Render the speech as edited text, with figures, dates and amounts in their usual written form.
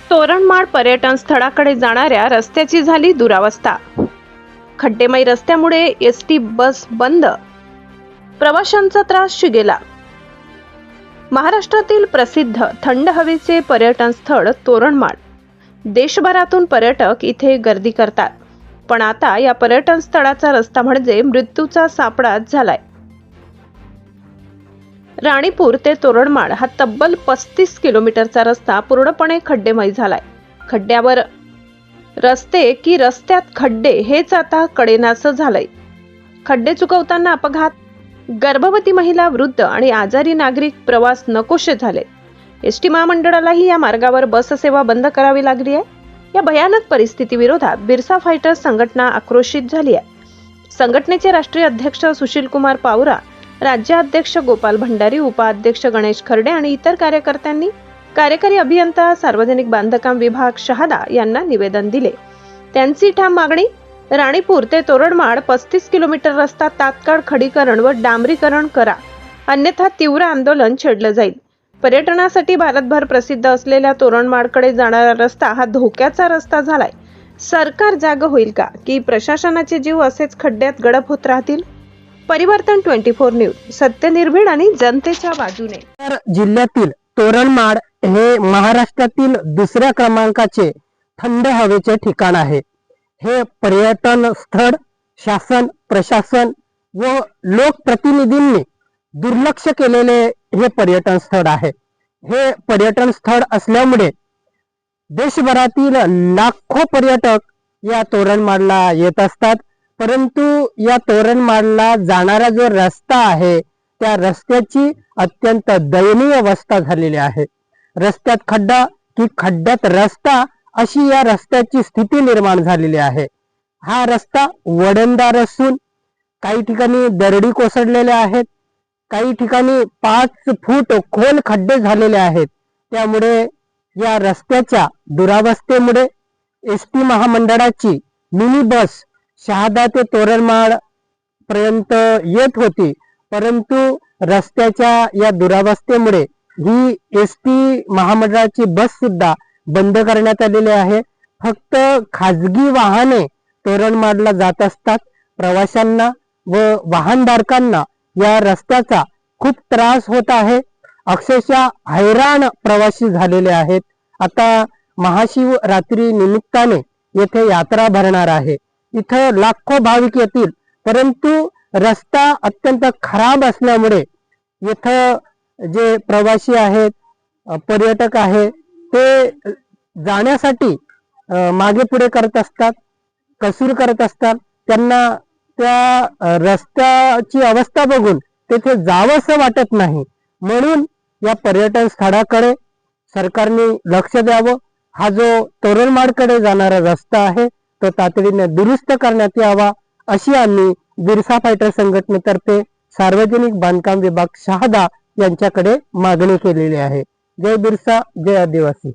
तोरणमाळ पर्यटन स्थळाकडे जाणाऱ्या रस्त्याची झाली दुरावस्था। खड्डेमय रस्त्यामुळे एसटी बस बंद, प्रवाशांचा त्रास शिगेला। महाराष्ट्रातील प्रसिद्ध थंड हवेचे पर्यटन स्थळ तोरणमाळ, देशभरातून पर्यटक इथे गर्दी करतात, पण आता या पर्यटन स्थळाचा रस्ता म्हणजे मृत्यूचा सापळाच झालाय। राणीपूर ते तोरणमाळ हा तब्बल 35 किलोमीटरचा रस्ता पूर्णपणे खड्डेमय झालाय। खड्ड्यावर रस्ते की रस्त्यात खड्डे हेच आता कडेनासं झालंय। खड्डे चुकवताना अपघात, गर्भवती महिला, वृद्ध आणि आजारी नागरिक प्रवास नकोशे झाले। एसटी महामंडळालाही या मार्गावर बस सेवा बंद करावी लागली आहे। या भयानक परिस्थितीविरोधात बिरसा फायटर्स संघटना आक्रोशित झाली आहे। संघटनेचे राष्ट्रीय अध्यक्ष सुशील कुमार पावरा, राज्याध्यक्ष गोपाल भंडारी, उपाध्यक्ष गणेश खर्डे आणि इतर कार्यकर्त्यांनी कार्यकारी अभियंता सार्वजनिक बांधकाम विभाग शहादा यांना निवेदन दिले। त्यांची ठाम मागणी, राणीपूर ते तोरणमाळ 35 किलोमीटर रस्ता तात्काळ खडीकरण व डांबरीकरण करा, अन्यथा तीव्र आंदोलन छेडलं जाईल। पर्यटनासाठी भारतभर प्रसिद्ध असलेल्या तोरणमाळकडे जाणारा रस्ता हा धोक्याचा रस्ता झालाय। सरकार जाग होईल का की प्रशासनाचे जीव असेच खड्ड्यात गडप होत राहतील? परिवर्तन 24 न्यूज, सत्य, निर्भीड आणि जनतेच्या बाजूने। तर जिल्ह्यातील तोरणमाळ हे महाराष्ट्रातील दुसऱ्या क्रमांकाचे थंड हवेचे ठिकाण आहे। हे पर्यटन स्थळ शासन, प्रशासन व लोकप्रतिनिधींनी दुर्लक्ष केलेले हे पर्यटन स्थळ आहे। हे पर्यटन स्थळ असल्यामुळे देशभरातील लाखो पर्यटक या तोरणमाळला येत असतात, परंतु या तोरणमाळला जाणारा जो रस्ता आहे त्या रस्त्याची अत्यंत दयनीय अवस्था झालेली आहे। रस्त्यात खड्डा की खड्ड्यात रस्ता अशी या रस्त्याची स्थिती निर्माण झालेली आहे। हा रस्ता वडणदार असून काही ठिकाणी दरडी कोसळलेल्या आहेत, काही ठिकाणी 5 फूट खोल खड्डे झालेले आहेत। त्यामुळे या रस्त्याच्या दुरावस्थेमुळे एसटी महामंडळाची मिनी बस शहादा ते तोरणमाळ पर्यंत येत होती, परंतु रस्त्याच्या या दुरावस्थेमुळे ही एसटी महामंडळाची बस सुद्धा बंद करण्यात आलेली आहे। फक्त खाजगी वाहने तोरणमाळला जात असतात। प्रवाशांना व वाहनधारकांना या रस्त्याचा खूप त्रास होत आहे। अक्षरशः हैराण प्रवासी झालेले आहेत। आता महाशिवरात्री निमित्ताने येथे यात्रा भरणार आहे, इथं लाखो भाविक येतील, परंतु रस्ता अत्यंत खराब असल्यामुळे इथं जे प्रवासी आहेत, पर्यटक आहेत, ते जाण्यासाठी मागे पुढे करत असतात, कसूर करत असतात। त्यांना त्या रस्त्याची अवस्था बघून तेथे जावंसं वाटत नाही, म्हणून या पर्यटन स्थळाकडे सरकारने लक्ष द्यावं। हा जो तोरणमाळकडे जाणारा रस्ता आहे तो तातडीने दुरुस्त करण्यात यावा, अशी आम्ही बिरसा फायटर संघटनेतर्फे सार्वजनिक बांधकाम विभाग शहादा यांच्याकडे मागणी केलेली आहे। जय बिरसा, जय आदिवासी।